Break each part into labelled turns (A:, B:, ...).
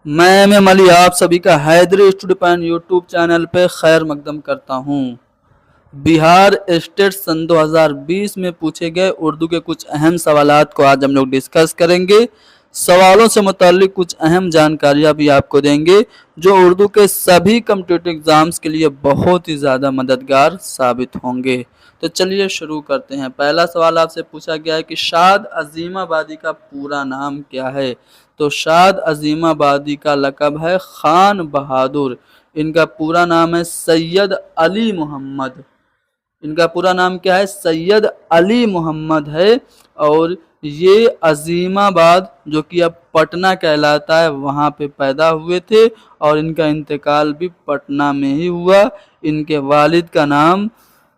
A: मैं मली आप सभी का हैदरी स्टूडियो पैन यूट्यूब चैनल पे खैर मकदम करता हूँ। बिहार स्टेट सन 2020 में पूछे गए उर्दू के कुछ अहम सवालात को आज हम लोग डिस्कस करेंगे। सवालों से मुताल्लिक कुछ अहम जानकारियाँ भी आपको देंगे जो उर्दू के सभी कॉम्पिटिटिव एग्ज़ाम्स के लिए बहुत ही ज़्यादा मददगार साबित होंगे। तो चलिए शुरू करते हैं। पहला सवाल आपसे पूछा गया है कि शाद अज़ीमाबादी का पूरा नाम क्या है। तो शाद अज़ीमाबादी का लक़ब है खान बहादुर। इनका पूरा नाम है सैयद अली मोहम्मद। इनका पूरा नाम क्या है? सैयद अली मोहम्मद है। और ये अज़ीमाबाद जो कि अब पटना कहलाता है वहाँ पे पैदा हुए थे और इनका इंतकाल भी पटना में ही हुआ। इनके वालिद का नाम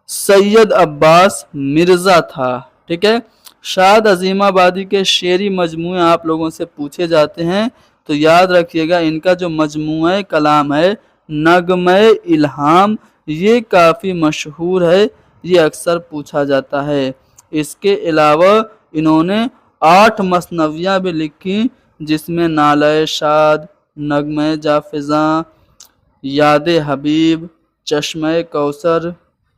A: सैयद अब्बास मिर्ज़ा था। ठीक है। शाद अज़ीमाबादी के शेरी मजमूए आप लोगों से पूछे जाते हैं तो याद रखिएगा इनका जो मजमूआ कलाम है नगमे इल्हाम, ये काफ़ी मशहूर है, ये अक्सर पूछा जाता है। इसके अलावा इन्होंने 8 मसनवियाँ भी लिखी जिसमें नाले शाद, नगमे जाफ़िज़ां, याद हबीब, चश्मे कौसर,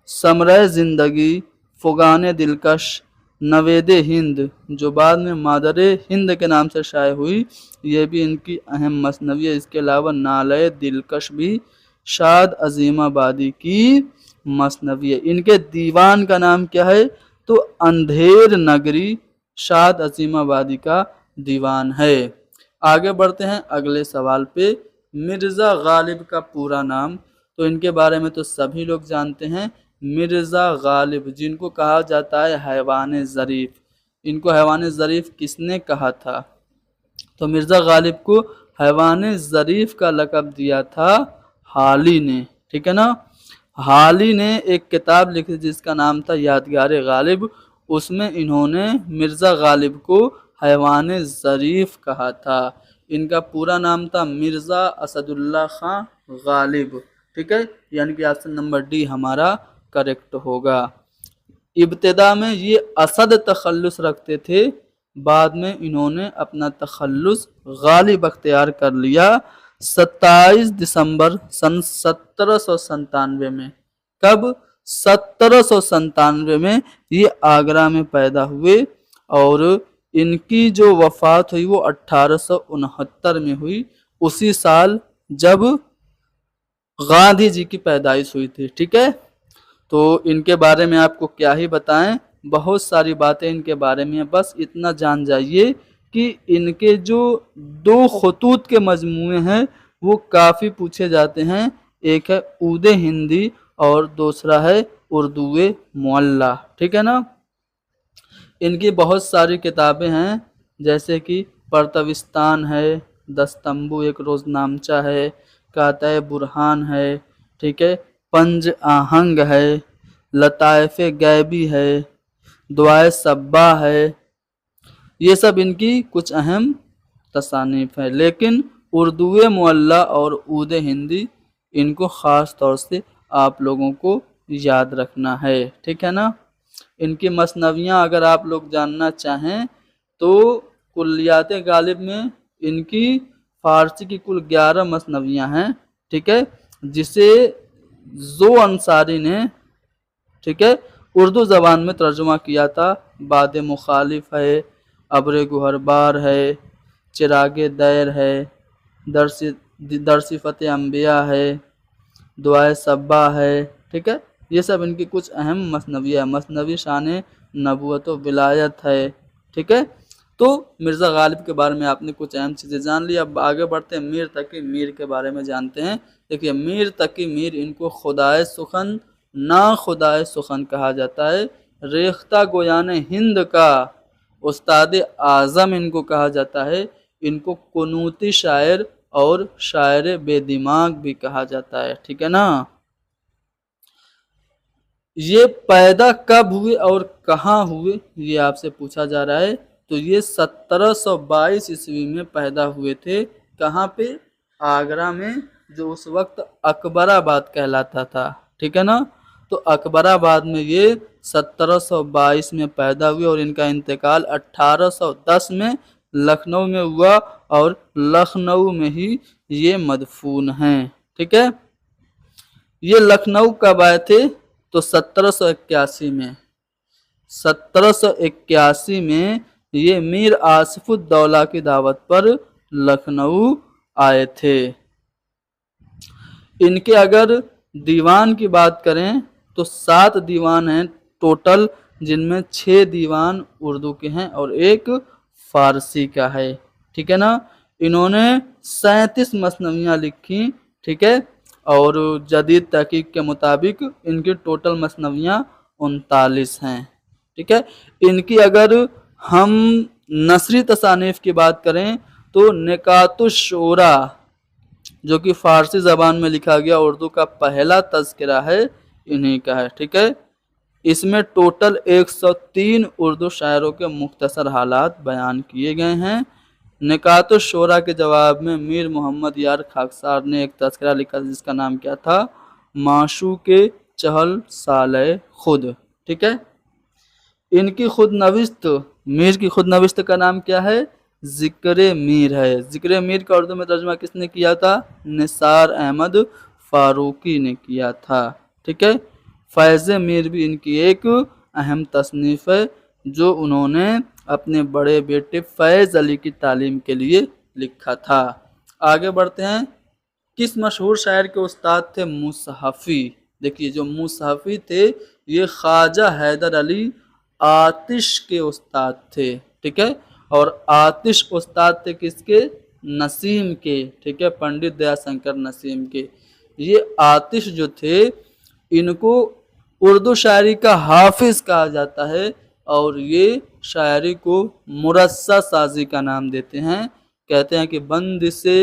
A: समरे ज़िंदगी, फ़ुगान दिलकश, नवेद हिंद जो बाद में मादरे हिंद के नाम से शाये हुई, ये भी इनकी अहम मसनवी है। इसके अलावा नाले दिलकश भी शाद अज़ीमाबादी की मसनवी है। इनके दीवान का नाम क्या है? तो अंधेर नगरी शाद अज़ीमाबादी का दीवान है। आगे बढ़ते हैं अगले सवाल पे। मिर्ज़ा गालिब का पूरा नाम, तो इनके बारे में तो सभी लोग जानते हैं। मिर्ज़ा गालिब जिनको कहा जाता है हैवान ज़रीफ़, इनको हैवान ज़रीफ़ किसने कहा था? तो मिर्ज़ा गालिब को हैवान ज़रीफ़ का लक़ब दिया था हाली ने। ठीक है ना। हाली ने एक किताब लिखी जिसका नाम था यादगार गालिब, उसमें इन्होंने मिर्ज़ा गालिब को हैवान ज़रीफ़ कहा था। इनका पूरा नाम था मिर्ज़ा असदुल्ला खां गालिब। ठीक है, यानी कि ऑप्शन नंबर डी हमारा करेक्ट होगा। इब्तिदा में ये असद तखल्लुस रखते थे, बाद में इन्होंने अपना तखल्लुस गालिब अख्तियार कर लिया 27 दिसंबर सन 1797 में। कब? 1797 में ये आगरा में पैदा हुए और इनकी जो वफ़ात हुई वो 1869 में हुई, उसी साल जब गांधी जी की पैदाइश हुई थी। ठीक है, तो इनके बारे में आपको क्या ही बताएं, बहुत सारी बातें इनके बारे में, बस इतना जान जाइए कि इनके जो 2 खतूत के मजमूए हैं वो काफ़ी पूछे जाते हैं। एक है ऊदे हिंदी और दूसरा है उर्दूए मुअल्ला। ठीक है ना। इनकी बहुत सारी किताबें हैं जैसे कि परतविस्तान है, दस्तंबू एक रोज़नामचा है, कातय बुरहान है, ठीक है, पंज आहंग है, लताइफ़ गैबी है, दुआए सब्बा है। ये सब इनकी कुछ अहम तसानीफ़ है, लेकिन उर्दूए मुअल्ला और ऊद हिंदी इनको ख़ास तौर से आप लोगों को याद रखना है। ठीक है ना। इनकी मसनवियाँ अगर आप लोग जानना चाहें तो कुल्लियात गालिब में इनकी फ़ारसी की कुल 11 मसनवियाँ हैं। ठीक है, जिसे जो अंसारी ने, ठीक है, उर्दू ज़बान में तर्जुमा किया था। बाद मुखालिफ है, अब्र गुहरबार है, चिरागे दैर है, दरसिफ़त अम्बिया है, दुआए सब्बा है। ठीक है, ये सब इनकी कुछ अहम मसनवियाँ है। मसनवी शान नबूवत व विलायत है। ठीक है, तो मिर्ज़ा गालिब के बारे में आपने कुछ अहम चीज़ें जान ली। अब आगे बढ़ते हैं मीर तकी मीर के बारे में जानते हैं। देखिए, मीर तकी मीर इनको खुदाए सुखन ना खुदाए सुखन कहा जाता है। रेख्ता गोयान हिंद का उस्ताद आज़म इनको कहा जाता है। इनको कुनूती शायर और शायर बेदिमाग भी कहा जाता है। ठीक है ना। ये पैदा कब हुए और कहाँ हुए ये आपसे पूछा जा रहा है। तो ये 1722 ईस्वी में पैदा हुए थे। कहाँ पे? आगरा में, जो उस वक्त अकबराबाद कहलाता था। ठीक है ना। तो अकबराबाद में ये 1722 में पैदा हुए और इनका इंतकाल 1810 में लखनऊ में हुआ और लखनऊ में ही ये मदफून हैं। ठीक है, ये लखनऊ कब आए थे? तो 1781 में। 1781 में ये मीर आसिफुद्दौला की दावत पर लखनऊ आए थे। इनके अगर दीवान की बात करें तो 7 दीवान हैं टोटल, जिनमें 6 दीवान उर्दू के हैं और एक फारसी का है। ठीक है ना। इन्होंने 37 मसनवियाँ लिखी। ठीक है, और जदीद तहकीक के मुताबिक इनकी टोटल मसनवियाँ 39 हैं। ठीक है, इनकी अगर हम नसरी तसानीफ की बात करें तो निकातुश्शोरा, जो कि फारसी ज़बान में लिखा गया उर्दू का पहला तज़किरा है, इन्हीं का है। ठीक है, इसमें टोटल 103 उर्दू शायरों के मुख्तसर हालात बयान किए गए हैं। निकातुश्शोरा के जवाब में मीर मोहम्मद यार खाकसार ने एक तज़किरा लिखा जिसका नाम क्या था? माशूक़े चहल साले खुद। ठीक है, इनकी खुद नविस्त, मीर की खुद नविस्त का नाम क्या है? जिक्र मीर है। जिक्र मीर का उर्दू में तर्जुमा किसने किया था? निसार अहमद फारूकी ने किया था। ठीक है, फैज़ मीर भी इनकी एक अहम तसनीफ़ है जो उन्होंने अपने बड़े बेटे फैज़ अली की तालीम के लिए लिखा था। आगे बढ़ते हैं। किस मशहूर शायर के उस्ताद थे मुसहफ़ी? देखिए, जो मुसहफ़ी थे ये ख्वाजा हैदर अली आतिश के उस्ताद थे। ठीक है, और आतिश उस्ताद थे किसके? नसीम के। ठीक है, पंडित दयाशंकर नसीम के। ये आतिश जो थे इनको उर्दू शायरी का हाफिज कहा जाता है और ये शायरी को मुरस्सा साजी का नाम देते हैं। कहते हैं कि बंद से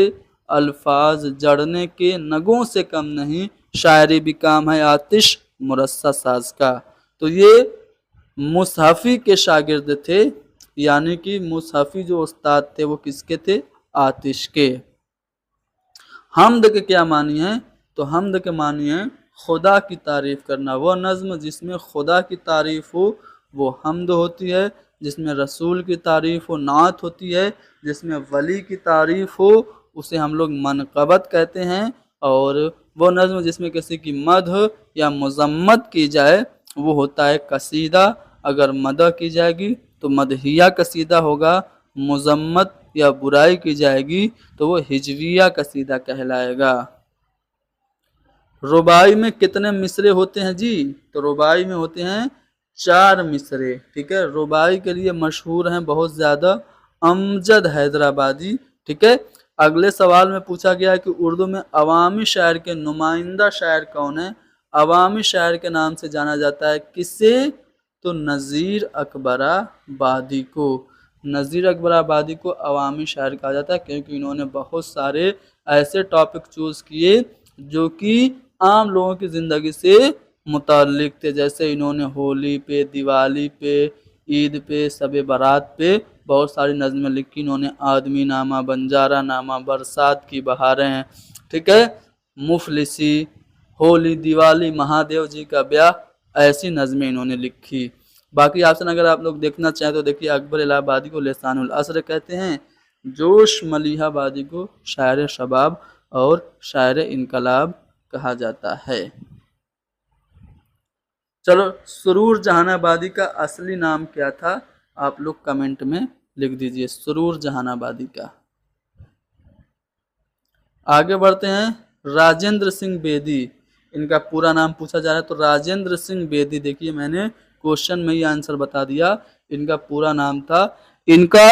A: अल्फाज जड़ने के नगों से कम नहीं, शायरी भी काम है आतिश मुरस्सा साज का। तो ये मुसहफ़ी के शागिर्द थे, यानी कि मुसहफ़ी जो उस्ताद थे वो किसके थे? आतिश के। हम्द के क्या मानी है? तो हम्द के मानी है खुदा की तारीफ़ करना। वो नज़्म जिसमें खुदा की तारीफ़ हो वो हम्द होती है, जिसमें रसूल की तारीफ़ हो नात होती है, जिसमें वली की तारीफ़ हो उसे हम लोग मनक़बत कहते हैं, और वो नज़्म जिसमें किसी की मदह या मुज़म्मत की जाए वो होता है कसीदा। अगर मदह की जाएगी तो मदहिया कसीदा होगा, मुज़म्मत या बुराई की जाएगी तो वो हिजविया कसीदा कहलाएगा। रुबाई में कितने मिसरे होते हैं जी? तो रुबाई में होते हैं 4 मिसरे। ठीक है, रुबाई के लिए मशहूर हैं बहुत ज़्यादा अमजद हैदराबादी। ठीक है, अगले सवाल में पूछा गया है कि उर्दू में अवामी शायर के नुमाइंदा शायर कौन है? अवामी शायर के नाम से जाना जाता है किसे? तो नज़ीर अकबराबादी को। नज़ीर अकबराबादी को अवामी शायर कहा जाता है क्योंकि इन्होंने बहुत सारे ऐसे टॉपिक चूज़ किए जो कि आम लोगों की ज़िंदगी से मुताल्लिक थे। जैसे इन्होंने होली पे, दिवाली पे, ईद पे, शब बारात पे बहुत सारी नज़में लिखी। इन्होंने आदमी नामा, बंजारा नामा, बरसात की बहारें, ठीक है, मुफलिसी, होली, दिवाली, महादेव जी का ब्याह, ऐसी नज़में इन्होंने लिखी। बाकी ऑप्शन अगर आप लोग देखना चाहें तो देखिए, अकबर इलाहाबादी को लिसानुल असर कहते हैं, जोश मलिहाबादी को शायर शबाब और शायर इनकलाब कहा जाता है। चलो, सुरूर जहानाबादी का असली नाम क्या था? आप लोग कमेंट में लिख दीजिए सुरूर जहानाबादी का। आगे बढ़ते हैं। राजेंद्र सिंह बेदी, इनका पूरा नाम पूछा जा रहा है तो राजेंद्र सिंह बेदी, देखिए मैंने क्वेश्चन में ही आंसर बता दिया। इनका पूरा नाम था, इनका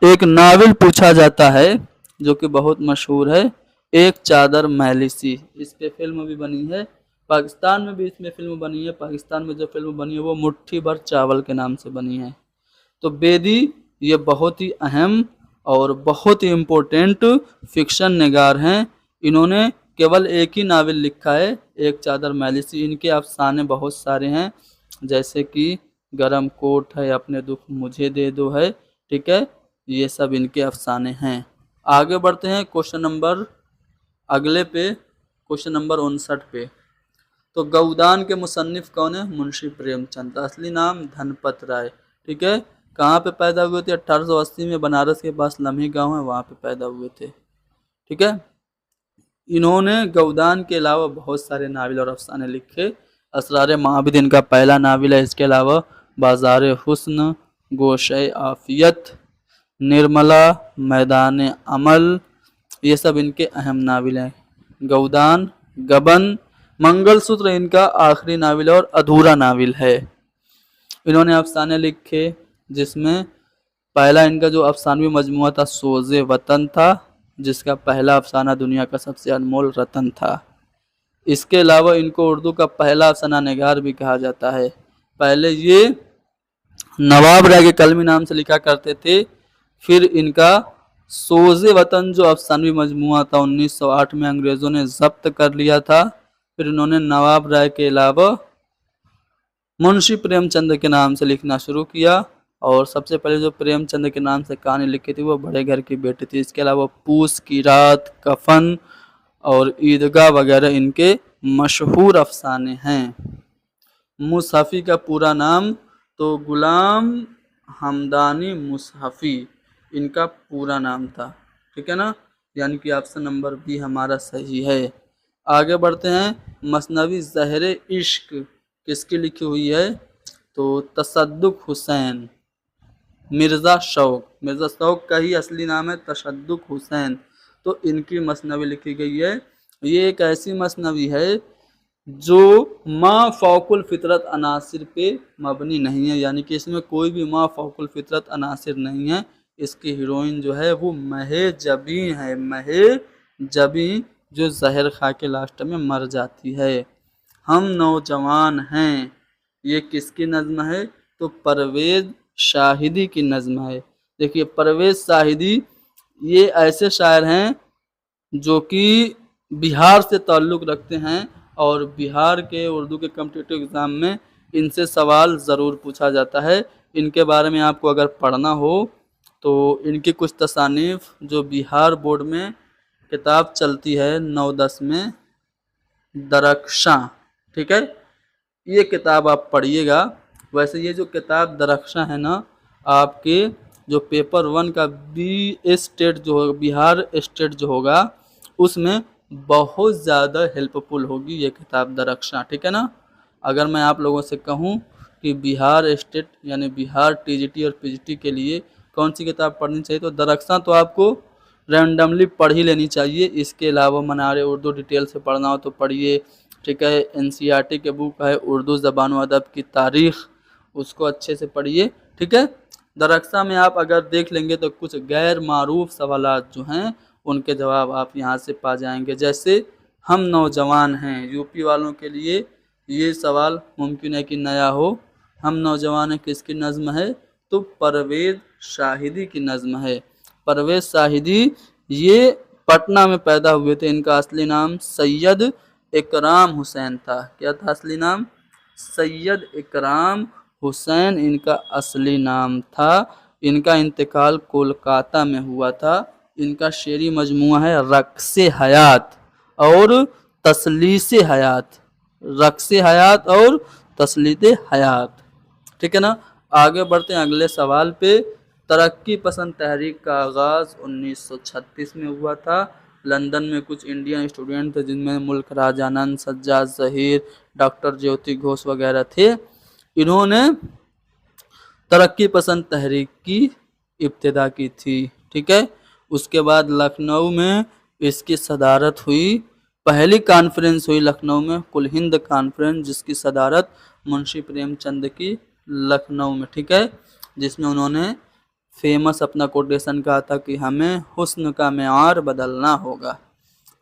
A: एक नावल पूछा जाता है जो कि बहुत मशहूर है, एक चादर मैली सी। इस पे फिल्म भी बनी है, पाकिस्तान में भी इसमें फिल्म बनी है। पाकिस्तान में जो फिल्म बनी है वो मुट्ठी भर चावल के नाम से बनी है। तो बेदी ये बहुत ही अहम और बहुत ही इम्पोर्टेंट फिक्शन निगार हैं। इन्होंने केवल एक ही नावल लिखा है, एक चादर मैली सी। इनके अफसाने बहुत सारे हैं, जैसे कि गरम कोट है, अपने दुख मुझे दे दो है, ठीक है, ये सब इनके अफसाने हैं। आगे बढ़ते हैं क्वेश्चन नंबर अगले पे, क्वेश्चन नंबर 59 पे। तो गौदान के मुसन्निफ कौन है? मुंशी प्रेमचंद। असली नाम धनपत राय। ठीक है, कहाँ पे पैदा हुए थे? 1880 में बनारस के पास लम्ही गांव है, वहाँ पे पैदा हुए थे। ठीक है। इन्होंने गौदान के अलावा बहुत सारे नावल और अफसाने लिखे। असरार माबिद इनका पहला नावल है। इसके अलावा बाजार हुस्न, गोशे आफियत, निर्मला, मैदान अमल, ये सब इनके अहम नावल हैं। गौदान, गबन, मंगलसूत्र इनका आखिरी नावल और अधूरा नावल है। इन्होंने अफसाने लिखे जिसमें पहला इनका जो अफसानवी मजमुआ था सोज़े वतन था, जिसका पहला अफसाना दुनिया का सबसे अनमोल रतन था। इसके अलावा इनको उर्दू का पहला अफसाना निगार भी कहा जाता है। पहले ये नवाब राय के कलमी नाम से लिखा करते थे। फिर इनका सोज़े वतन जो अफसानवी मजमुआ था 1908 में अंग्रेज़ों ने जब्त कर लिया था। फिर इन्होंने नवाब राय के अलावा मुंशी प्रेमचंद के नाम से लिखना शुरू किया, और सबसे पहले जो प्रेमचंद के नाम से कहानी लिखी थी वो बड़े घर की बेटी थी। इसके अलावा पूस की रात, कफन और ईदगाह वगैरह इनके मशहूर अफसाने हैं। मुसहफ़ी का पूरा नाम तो गुलाम हमदानी मुसहफ़ी इनका पूरा नाम था। ठीक है ना, यानी कि ऑप्शन नंबर बी हमारा सही है। आगे बढ़ते हैं। मसनवी ज़हर इश्क किसकी लिखी हुई है? तो तसद्दुक़ हुसैन, मिर्ज़ा शौक़ का ही असली नाम है तशद्दुक़ हुसैन। तो इनकी मसनवी लिखी गई है। ये एक ऐसी मसनवी है जो माँ फ़ौकुल फितरत अनासिर पे मबनी नहीं है, यानी कि इसमें कोई भी माँ फ़ौकुल फितरत अनासिर नहीं है। इसकी हीरोइन जो है वो महे जबी है, महे जबी, जो जहर खा के लास्ट में मर जाती है। हम नौजवान हैं, ये किसकी नज़्म है? तो परवेज़ शाहिदी की नज़्म है। देखिए परवेज़ शाहिदी ये ऐसे शायर हैं जो कि बिहार से ताल्लुक़ रखते हैं, और बिहार के उर्दू के कॉम्पिटिटिव एग्ज़ाम में इनसे सवाल ज़रूर पूछा जाता है। इनके बारे में आपको अगर पढ़ना हो तो इनकी कुछ तसानीफ़ जो बिहार बोर्ड में किताब चलती है 9-10 में, दरख्शां, ठीक है, ये किताब आप पढ़िएगा। वैसे ये जो किताब दरख्शां है ना, आपके जो पेपर 1 का स्टेट जो होगा, बिहार स्टेट जो होगा, उसमें बहुत ज़्यादा हेल्पफुल होगी ये किताब दरख्शां। ठीक है ना। अगर मैं आप लोगों से कहूँ कि बिहार स्टेट यानी बिहार टीजीटी और पीजीटी के लिए कौन सी किताब पढ़नी चाहिए, तो दरख्शां तो आपको रैंडमली पढ़ ही लेनी चाहिए। इसके अलावा मनारे उर्दू डिटेल से पढ़ना हो तो पढ़िए। ठीक है, एनसीईआरटी के बुक है उर्दू ज़बान व अदब की तारीख़, उसको अच्छे से पढ़िए। ठीक है। दरख्शां में आप अगर देख लेंगे तो कुछ गैर मारूफ सवालात जो हैं उनके जवाब आप यहाँ से पा जाएंगे। जैसे हम नौजवान हैं, यूपी वालों के लिए ये सवाल मुमकिन है कि नया हो। हम नौजवान हैं किसकी नज़्म है? तो परवेज़ शाहिदी की नज़्म है। परवेज़ शाहिदी ये पटना में पैदा हुए थे। इनका असली नाम सैयद इकराम हुसैन था। क्या था असली नाम? सैयद इकराम हुसैन इनका असली नाम था। इनका इंतकाल कोलकाता में हुआ था। इनका शेरी मजमुआ है रक्से हयात और तसलीसे हयात, रक्से हयात और तसलीते हयात। ठीक है ना। आगे बढ़ते हैं अगले सवाल पे। तरक्की पसंद तहरीक का आगाज़ 1936 में हुआ था। लंदन में कुछ इंडियन स्टूडेंट थे जिनमें मुल्क राजानंद, सज्जाद ज़हीर, डॉक्टर ज्योति घोष वगैरह थे। इन्होंने तरक्की पसंद तहरीक की इब्तिदा की थी। ठीक है। उसके बाद लखनऊ में इसकी सदारत हुई। पहली कॉन्फ्रेंस हुई लखनऊ में, कुल हिंद कॉन्फ्रेंस, जिसकी सदारत मुंशी प्रेमचंद की लखनऊ में। ठीक है। जिसमें उन्होंने फेमस अपना कोटेशन कहा था कि हमें हुस्न का मेयार बदलना होगा।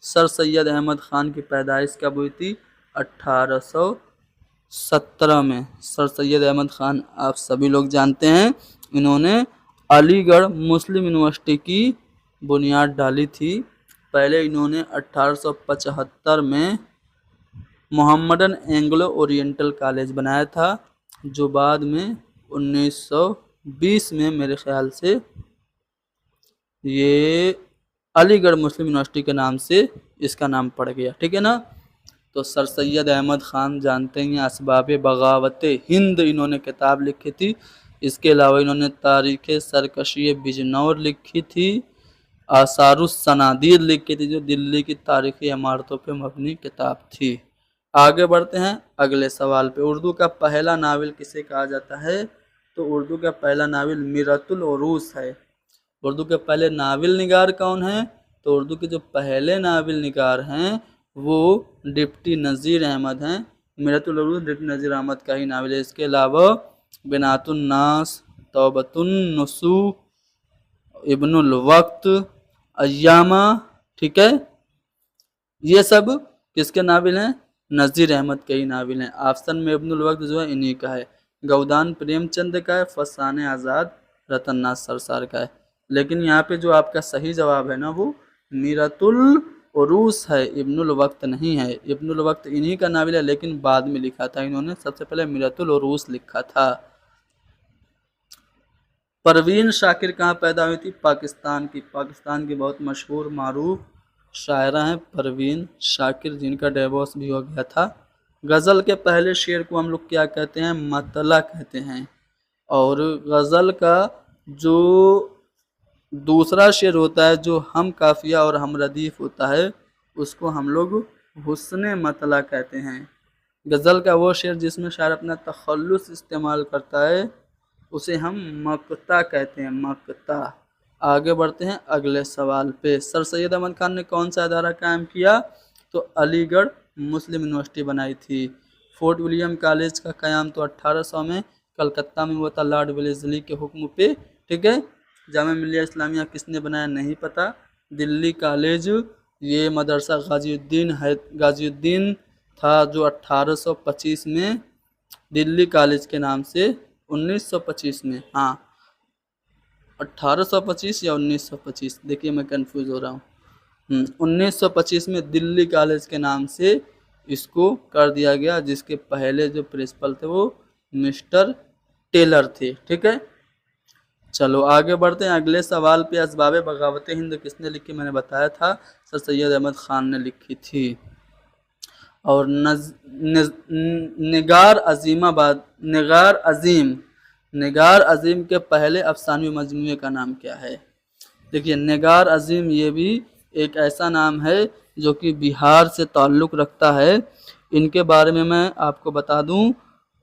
A: सर सैयद अहमद ख़ान की पैदाइश कब हुई थी? 1817 में। सर सैयद अहमद ख़ान आप सभी लोग जानते हैं। इन्होंने अलीगढ़ मुस्लिम यूनिवर्सिटी की बुनियाद डाली थी। पहले इन्होंने 1875 में मोहम्मदन एंग्लो ओरिएंटल कॉलेज बनाया था, जो बाद में 1920 में मेरे ख्याल से ये अलीगढ़ मुस्लिम यूनिवर्सिटी के नाम से इसका नाम पड़ गया। ठीक है ना। तो सर सैयद अहमद ख़ान जानते हैं, असबाब बगावत हिंद इन्होंने किताब लिखी थी। इसके अलावा इन्होंने तारीख सरकशी बिजनौर लिखी थी। आसारुस सनादीर लिखी थी, जो दिल्ली की तारीखी इमारतों पे मबनी किताब थी। आगे बढ़ते हैं अगले सवाल पे। उर्दू का पहला नावल किसे कहा जाता है? तो उर्दू का पहला नावल मिरतुल उरूस है। उर्दू के पहले नावल निगार कौन है? तो उर्दू के जो पहले नावल निगार हैं वो डिप्टी नज़ीर अहमद हैं। मिरतुल उरूस डिप्टी नज़ीर अहमद का ही नावल है। इसके अलावा बिनातुन नास, तौबतुन नुसू, इब्नुल वक्त, अय्यामा, ठीक है, ये सब किसके नावल हैं? नज़ीर अहमद के ही नावल हैं। ऑप्शन में इब्नुल वक्त जो है इन्हीं का है। गौदान प्रेमचंद का है। फसाने आज़ाद रतन नाथ सरसार का है। लेकिन यहाँ पे जो आपका सही जवाब है ना वो मीरतुल उरूस है, इब्नुल वक्त नहीं है। इब्नुल वक्त इन्हीं का नावल है, लेकिन बाद में लिखा था इन्होंने। सबसे पहले मीरतुल उरूस लिखा था। परवीन शाकिर कहाँ पैदा हुई थी? पाकिस्तान की। पाकिस्तान की बहुत मशहूर मारूफ शायरा हैं परवीन शाकिर, जिनका डिवोर्स भी हो गया था। गज़ल के पहले शेर को हम लोग क्या कहते हैं? मतला कहते हैं। और गज़ल का जो दूसरा शेर होता है, जो हम काफिया और हम रदीफ होता है, उसको हम लोग हुस्न मतला कहते हैं। गज़ल का वो शेर जिसमें शायर अपना तखल्लुस इस्तेमाल करता है उसे हम मकता कहते हैं, मकता। आगे बढ़ते हैं अगले सवाल पे। सर सैयद अहमद खान ने कौन सा अदारा कायम किया? तो अलीगढ़ मुस्लिम यूनिवर्सिटी बनाई थी। फोर्ट विलियम कॉलेज का क़याम तो 1800 में कलकत्ता में हुआ था लॉर्ड वेलेस्ली के हुक्म पे, ठीक है। जामिया मिल्लिया इस्लामिया किसने बनाया? नहीं पता। दिल्ली कॉलेज ये मदरसा गाजिउद्दीन था, जो 1825 में दिल्ली कॉलेज के नाम से 1925 में, हाँ 1825 या 1925, देखिए मैं कंफ्यूज हो रहा हूँ। 1925 में दिल्ली कॉलेज के नाम से इसको कर दिया गया, जिसके पहले जो प्रिंसिपल थे वो मिस्टर टेलर थे, ठीक है। चलो आगे बढ़ते हैं अगले सवाल पे। असबाब बगावत हिंद किसने लिखी? मैंने बताया था सर सैयद अहमद खान ने लिखी थी। और निगार अजीम के पहले अफसानवी मजमूए का नाम क्या है? देखिए निगार अजीम ये भी एक ऐसा नाम है जो कि बिहार से ताल्लुक़ रखता है। इनके बारे में मैं आपको बता दूं,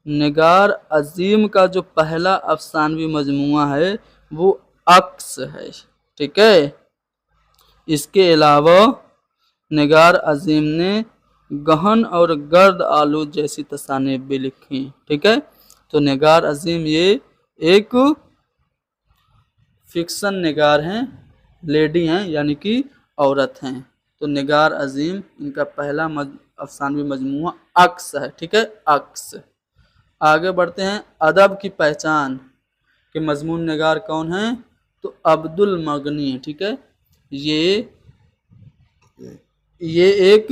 A: निगार अजीम का जो पहला अफसानवी मजमूआ है वो अक्स है, ठीक है। इसके अलावा निगार अजीम ने गहन और गर्द आलू जैसी तसानीफ भी लिखी, ठीक है। तो निगार अजीम ये एक फिक्सन निगार हैं, लेडी हैं, यानी कि औरत हैं। तो निगार अजीम इनका पहला अफसानवी मजमूआ अक्स है, ठीक है, अक्स। आगे बढ़ते हैं। अदब की पहचान के मजमून निगार कौन है? तो अब्दुल मगनी है, ठीक है। ये एक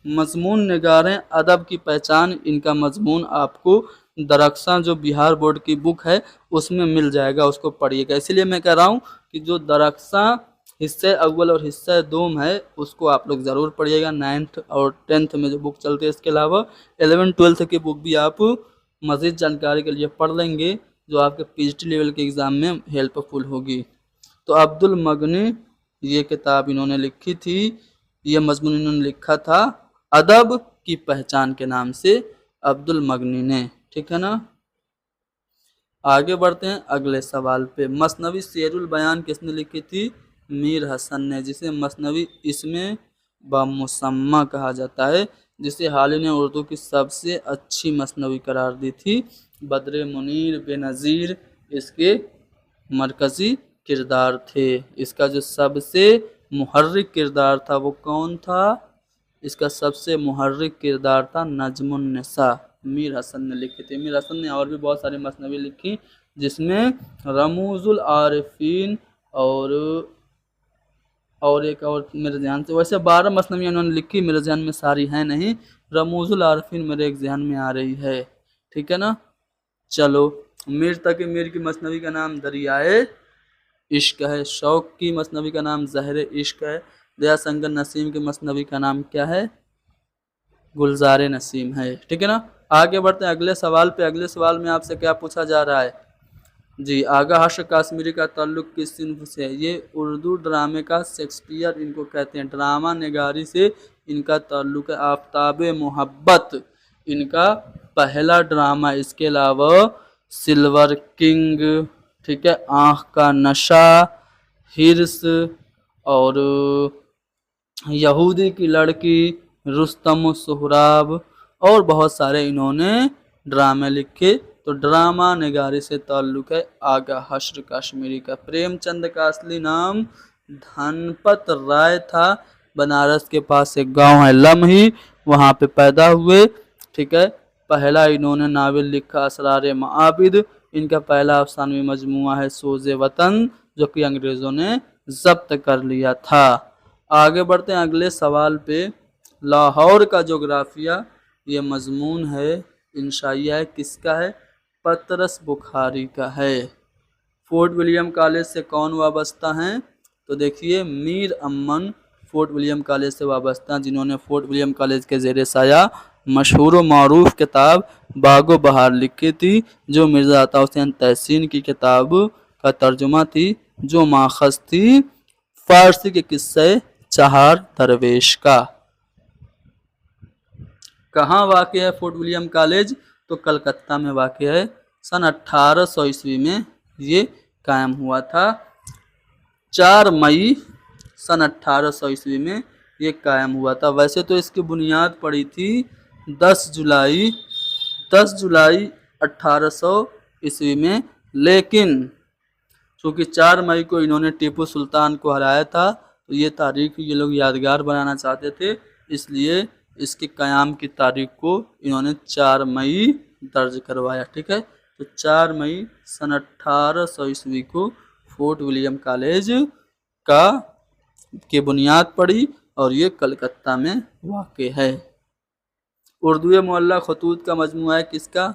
A: मजमून निगार हैं। अदब की पहचान, इनका मजमून आपको दरख्शां जो बिहार बोर्ड की बुक है उसमें मिल जाएगा, उसको पढ़िएगा। इसलिए मैं कह रहा हूँ कि जो दरख्शां हिस्से अव्वल और हिस्सा दोम है उसको आप लोग ज़रूर पढ़िएगा। 9th और 10th में जो बुक चलती है, इसके अलावा 11th 12th की बुक भी आप मज़ीद जानकारी के लिए पढ़ लेंगे, जो आपके PhD लेवल के एग्ज़ाम में हेल्पफुल होगी। तो अब्दुल मगनी ये किताब इन्होंने लिखी थी, ये मजमून इन्होंने लिखा था अदब की पहचान के नाम से, अब्दुल मगनी ने, ठीक है ना। आगे बढ़ते हैं अगले सवाल पे। मसनवी शेरुल बयान किसने लिखी थी? मीर हसन ने, जिसे मसनवी इसमें बामुसम्मा कहा जाता है, जिसे हाल ही ने उर्दू की सबसे अच्छी मसनवी करार दी थी। बद्र मुनीर बेनज़ीर इसके मरकज़ी किरदार थे। इसका जो सबसे मुहर्रिक किरदार था वो कौन था? इसका सबसे मुहर्रिक किरदार था नजमुन्निसा, मीर हसन ने लिखी थी। मीर हसन ने और भी बहुत सारी मसनवी लिखी, जिसमें रमूजुल आरिफीन और एक और मेरे ध्यान से, वैसे 12 मसनवियाँ उन्होंने लिखी, मेरे ध्यान में सारी हैं नहीं, रमूजुल आरिफीन मेरे एक ध्यान में आ रही है, ठीक है ना। चलो, मीर तकी मीर की मसनवी का नाम दरियाए इश्क है। शौक की मसनवी का नाम ज़हर इश्क है। दया शंकर नसीम की मसनवी का नाम क्या है? गुलजार नसीम है, ठीक है ना। आगे बढ़ते हैं अगले सवाल पे। अगले सवाल में आपसे क्या पूछा जा रहा है? जी, आगा हर्ष काश्मीरी का ताल्लुक किस सिन्फ से है? ये उर्दू ड्रामे का शेक्सपियर इनको कहते हैं। ड्रामा निगारी से इनका ताल्लुक है। आफताब मोहब्बत इनका पहला ड्रामा। इसके अलावा सिल्वर किंग, ठीक है, आँख का नशा, हिर्स, और यहूदी की लड़की, रुस्तम सोहराब, और बहुत सारे इन्होंने ड्रामे लिखे। तो ड्रामा निगारी से ताल्लुक है आगा हश्र कश्मीरी का। प्रेमचंद का असली नाम धनपत राय था। बनारस के पास एक गांव है लम्ही, वहां पे पैदा हुए। ठीक है, पहला इन्होंने नावल लिखा असरार माबिद। इनका पहला अफसानवी मजमुआ है सोज़े वतन, जो कि अंग्रेजों ने जब्त कर लिया था। आगे बढ़ते हैं अगले सवाल पे। लाहौर का जोग्राफिया, ये मजमून है, इंशाइया है, किसका है? पतरस बुखारी का है। फोर्ट विलियम कॉलेज से कौन वाबस्ता हैं? तो देखिए मीर अमन फोर्ट विलियम कॉलेज से वाबस्ता, जिन्होंने फोर्ट विलियम कॉलेज के ज़ेरे साया मशहूर व मारूफ किताब बागो बहार लिखी थी, जो मिर्ज़ा अता हुसैन तहसीन की किताब का तर्जुमा थी, जो माखज़ थी फारसी के किस्से चहार दरवेश का। कहाँ वाक़ है फोर्ट विलियम कॉलेज? तो कलकत्ता में वाक़ है। सन 1800 ईस्वी में ये कायम हुआ था। 4 मई सन 1800 ईस्वी में ये कायम हुआ था। वैसे तो इसकी बुनियाद पड़ी थी 10 जुलाई 1800 ईस्वी में, लेकिन चूँकि 4 मई को इन्होंने टीपू सुल्तान को हराया था, तो ये तारीख ये लोग यादगार बनाना चाहते थे, इसलिए इसके क़याम की तारीख को इन्होंने 4 मई दर्ज करवाया। ठीक है, तो 4 मई सन 1800 ईस्वी को फोर्ट विलियम कॉलेज का की बुनियाद पड़ी, और ये कलकत्ता में वाक़ है। उर्दू मोहल्ला खतूत का मजमूआ है किसका?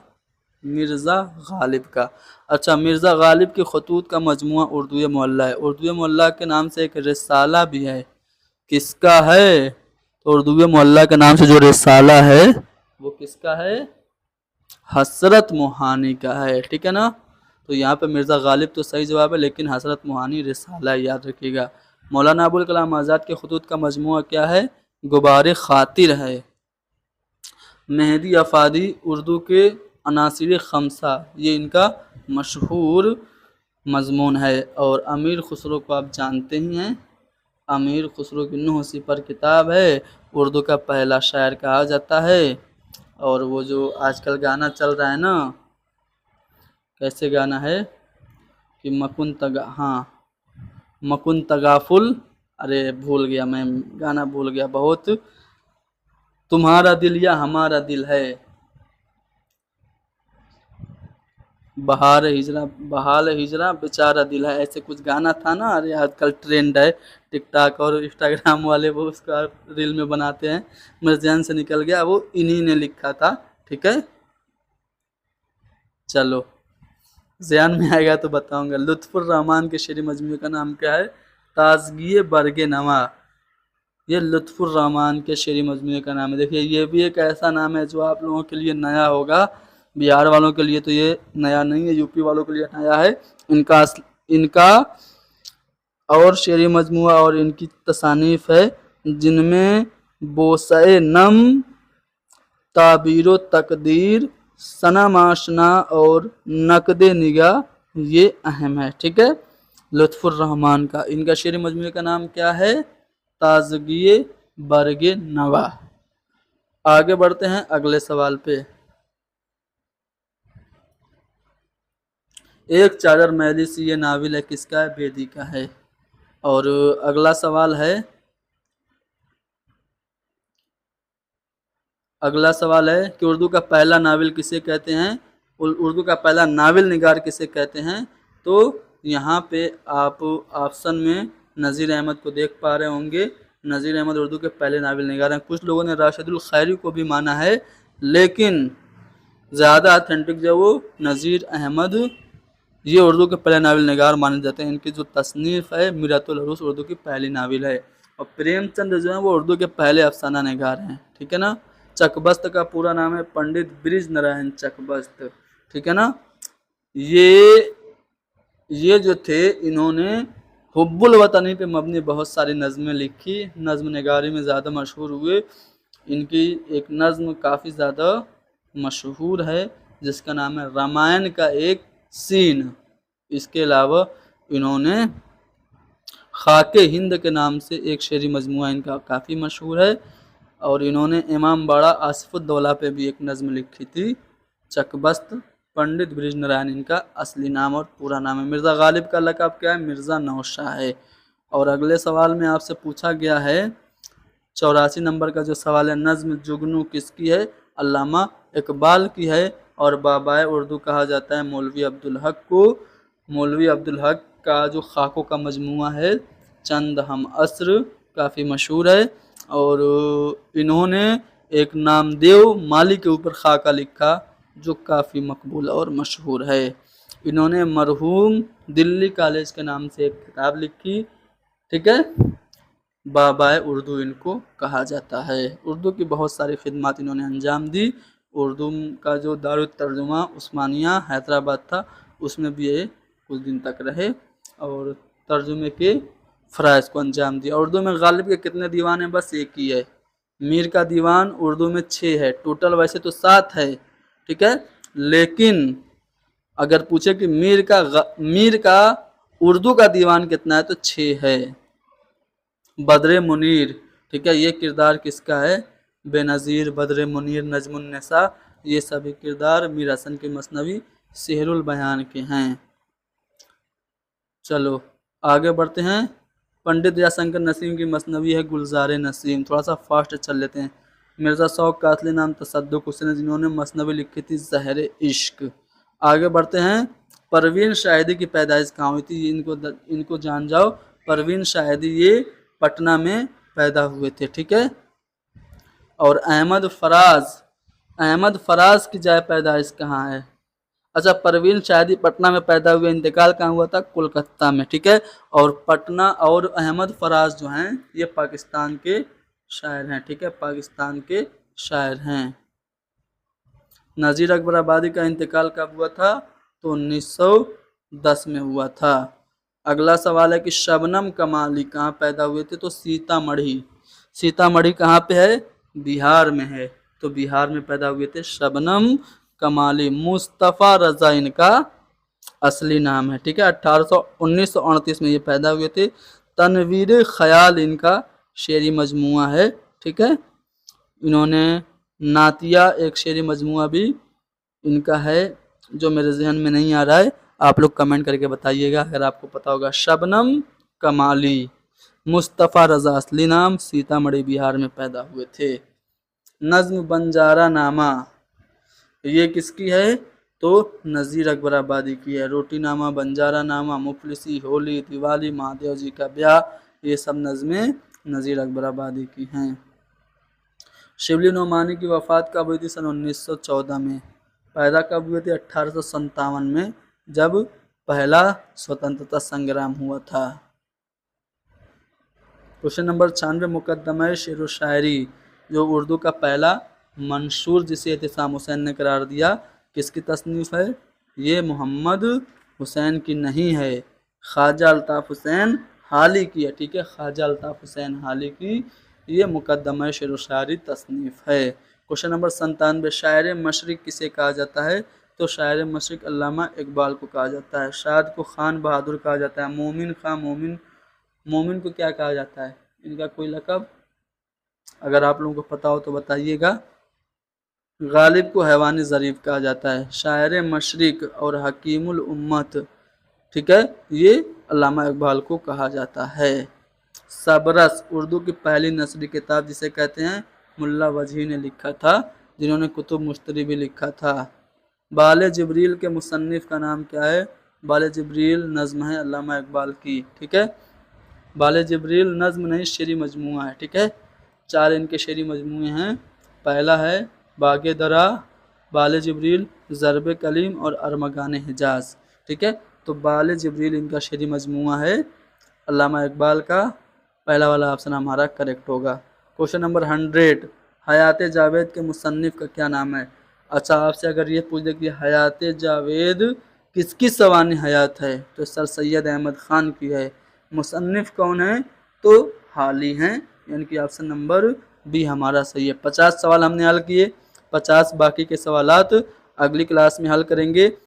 A: मिर्ज़ा गालिब का। अच्छा, मिर्ज़ा गालिब के खतूत का मजमूआ उर्दू मोहल्ला है। उर्दू मोहल्ला के नाम से एक रिसाला भी है, किसका है? तो उर्दू मोहल्ला के नाम से जो रिसाला है वो किसका है? हसरत मोहानी का है। ठीक है ना, तो यहाँ पे मिर्ज़ा गालिब तो सही जवाब है, लेकिन हसरत मोहानी रिसाला याद रखिएगा। मौलाना अबुल कलाम आज़ाद के खतूत का मजमूआ क्या है? गुबार खातिर है। मेहदी अफादी उर्दू के अनासिर खमसा, ये इनका मशहूर मजमून है। और अमीर खुसरो को आप जानते ही हैं, अमीर खुसरो की नूह सिपर किताब है, उर्दू का पहला शायर कहा जाता है। और वो जो आजकल गाना चल रहा है ना, कैसे गाना है कि मकुन तगाफुल, अरे भूल गया मैं, गाना भूल गया बहुत। तुम्हारा दिल या हमारा दिल है, बहाल हिजरा बेचारा दिल है, ऐसे कुछ गाना था ना। अरे आजकल ट्रेंड है, टिकटॉक और इंस्टाग्राम वाले वो उसका रील में बनाते हैं, मेरे ध्यान से निकल गया, वो इन्हीं ने लिखा था। ठीक है, चलो ध्यान में आएगा तो बताऊंगा। लुत्फुर रहमान के शेरी मजमूए का नाम क्या है? ताजगी बरगे नवा। ये लुत्फुर रहमान के शेरी मजमूए का नाम है। देखिए ये भी एक ऐसा नाम है जो आप लोगों के लिए नया होगा, बिहार वालों के लिए तो ये नया नहीं है, यूपी वालों के लिए नया है। इनका और शेरी मजमूआ और इनकी तसानीफ है, जिनमें बोसे नम, ताबीरो तकदीर, सना माशना और नकदे निगाह, ये अहम है। ठीक है, लुत्फुर रहमान का इनका शेरी मजमूए का नाम क्या है? ताजगी बरगे नवा। आगे बढ़ते हैं अगले सवाल पे। एक चादर मैली सी, ये नाविल है किसका है? बेदी का है। और अगला सवाल है कि उर्दू का पहला नावल किसे कहते हैं? उर्दू का पहला नावल निगार किसे कहते हैं? तो यहाँ पे आप ऑप्शन में नज़ीर अहमद को देख पा रहे होंगे। नज़ीर अहमद उर्दू के पहले नावल निगार हैं। कुछ लोगों ने राशिदुल खैरी को भी माना है, लेकिन ज़्यादा ऑथेंटिक जो वो नज़ीर अहमद, ये उर्दू के पहले नावल निगार माने जाते हैं। इनकी जो तसनीफ़ है मिरातुल अरूस उर्दू की पहली नावल है। और प्रेमचंद जो है वो उर्दू के पहले अफसाना निगार हैं। ठीक है ना। चकबस्त का पूरा नाम है पंडित ब्रिज नारायण चकबस्त। ठीक है ना। ये ये जो थे इन्होंने हुब्बुल वतनी पे मबनी बहुत सारी नज़में लिखी, नज़्म नगारी में ज़्यादा मशहूर हुए। इनकी एक नज़्म काफ़ी ज़्यादा मशहूर है जिसका नाम है रामायण का एक सीन। इसके अलावा इन्होंने खाके हिंद के नाम से एक शेरी मजमुआ इनका काफ़ी मशहूर है, और इन्होंने इमाम बाड़ा आसिफुद्दौला पे भी एक नज़्म लिखी थी, चकबस्त। पंडित ब्रिज नारायण इनका असली नाम और पूरा नाम है। मिर्ज़ा गालिब का लक़ब क्या है? मिर्ज़ा नौशाह है। और अगले सवाल में आपसे पूछा गया है 84 नंबर का जो सवाल है, नज़्म जुगनू किसकी है? अल्लामा इकबाल की है, और बाबाए उर्दू कहा जाता है मौलवी अब्दुल हक को। मौलवी अब्दुल हक का जो खाकों का मजमूआ है चंद हम असर, काफ़ी मशहूर है। और इन्होंने एक नामदेव माली के ऊपर खाका लिखा जो काफ़ी मकबूल और मशहूर है। इन्होंने मरहूम दिल्ली कॉलेज के नाम से एक किताब लिखी, ठीक है, बाबाए उर्दू इनको कहा जाता है। उर्दू की बहुत सारी खिदमत इन्होंने अंजाम दी। उर्दू का जो दारुत तर्जुमा उस्मानिया हैदराबाद था उसमें भी ये कुछ दिन तक रहे और तर्जुमे के फ़राइज़ को अंजाम दिया। उर्दू में गालिब के कितने दीवान हैं? बस एक ही है। मीर का दीवान उर्दू में 6 है, टोटल वैसे तो 7 है, ठीक है, लेकिन अगर पूछे कि मीर का उर्दू का दीवान कितना है तो 6 है। बद्र मुनीर, ठीक है, ये किरदार किसका है? बेनज़ीर, बद्र मुनीर, नजमुन्निसा, ये सभी किरदार मीर हसन के मसनवी सेहरुल बयान के हैं। चलो आगे बढ़ते हैं। पंडित दयाशंकर नसीम की मसनवी है गुलजार नसीम। थोड़ा सा फास्ट चल लेते हैं। मिर्ज़ा शौक का असली नाम तसद्दुक हुसैन, जिन्होंने मसनवी लिखी थी ज़हर इश्क। आगे बढ़ते हैं। परवीन शाहिदी की पैदाइश कहाँ हुई थी? इनको जान जाओ। परवीन शाहिदी ये पटना में पैदा हुए थे, ठीक है। और अहमद फराज की जाए पैदाइश कहाँ है? अच्छा, परवीन शाहिदी पटना में पैदा हुए, इंतकाल कहाँ हुआ था? कोलकाता में, ठीक है। और पटना और अहमद फराज जो हैं ये पाकिस्तान के शायर हैं, ठीक है, पाकिस्तान के शायर हैं। नज़ीर अकबर आबादी का इंतकाल कब हुआ था? तो 1910 में हुआ था। अगला सवाल है कि शबनम कमाली कहाँ पैदा हुए थे? तो सीतामढ़ी। सीतामढ़ी कहाँ पे है? बिहार में है। तो बिहार में पैदा हुए थे शबनम कमाली। मुस्तफ़ा रज़ा इनका असली नाम है, ठीक है। 1938 में ये पैदा हुए थे। तनवीर ख्याल इनका शेरी मजमुआ है, ठीक है। इन्होंने नातिया एक शेरी मजमुआ भी इनका है जो मेरे जहन में नहीं आ रहा है, आप लोग कमेंट करके बताइएगा अगर आपको पता होगा। शबनम कमाली, मुस्तफ़ा रज़ा असली नाम, सीतामढ़ी बिहार में पैदा हुए थे। नज़्म बंजारा नामा ये किसकी है? तो नज़ीर अकबर आबादी की है। रोटी नामा, बंजारा नामा, मुफलिसी, होली, दिवाली, महादेव जी का ब्याह, ये सब नज़में नज़ीर अकबर आबादी की हैं। शिबली नोमानी की वफ़ात कब हुई थी? सन 1914 में। पैदा कब हुए थे? 1857 में, जब पहला स्वतंत्रता संग्राम हुआ था। क्वेश्चन नंबर 96, मुकद्दमा शेर व शायरी जो उर्दू का पहला मंशूर जिसे एहतिसाम हुसैन ने करार दिया, किसकी तसनीफ़ है? ये मोहम्मद हुसैन की नहीं है, ख्वाजा अल्ताफ़ हुसैन हाली की है, ठीक है, ख्वाजा अल्ताफ़ हुसैन हाली की ये मुकद्दमा शेर व शायरी तसनीफ़ है। क्वेश्चन नंबर 97, शायर मशरिक़ किसे कहा जाता है? तो शायर मशरिक़ अल्लामा इकबाल को कहा जाता है। शाद को खान बहादुर कहा जाता है। मोमिन खां मोमिन को क्या कहा जाता है? इनका कोई लक़ब अगर आप लोगों को पता हो तो बताइएगा। गालिब को हैवान ज़रीफ़ कहा जाता है। शायर मशरिक़ और हकीमुल उम्मत, ठीक है, ये अल्लामा इकबाल को कहा जाता है। सबरस उर्दू की पहली नस्री किताब जिसे कहते हैं मुल्ला वजही ने लिखा था, जिन्होंने कुतुब मुश्तरी भी लिखा था। बाले जिब्रील के मुसन्निफ़ का नाम क्या है? बाले जिब्रील नज़्म है अल्लामा इकबाल की, ठीक है। बाले जिब्रील नज़्म नहीं शेरी मजमुआ है, ठीक है। 4 इनके शेरी मजमुए हैं। पहला है बागे दरा, बाले जिब्रील, ज़रब कलीम और अरमगान हिजाज, ठीक है। तो बाले जिब्रील इनका शेरी मजमुआ है अल्लामा इकबाल का। पहला वाला ऑप्शन हमारा करेक्ट होगा। क्वेश्चन नंबर 100, हयात जावेद के मुसन्निफ़ का क्या नाम है? अच्छा, आपसे अगर ये पूछ दे कि हयात जावेद किसकी सवानी हयात है? तो सर सैयद अहमद खान की है। मुसन्निफ कौन है? तो हाली हैं, यानी कि ऑप्शन नंबर बी हमारा सही है। 50 सवाल हमने हल किए, 50 बाकी के सवालात अगली क्लास में हल करेंगे।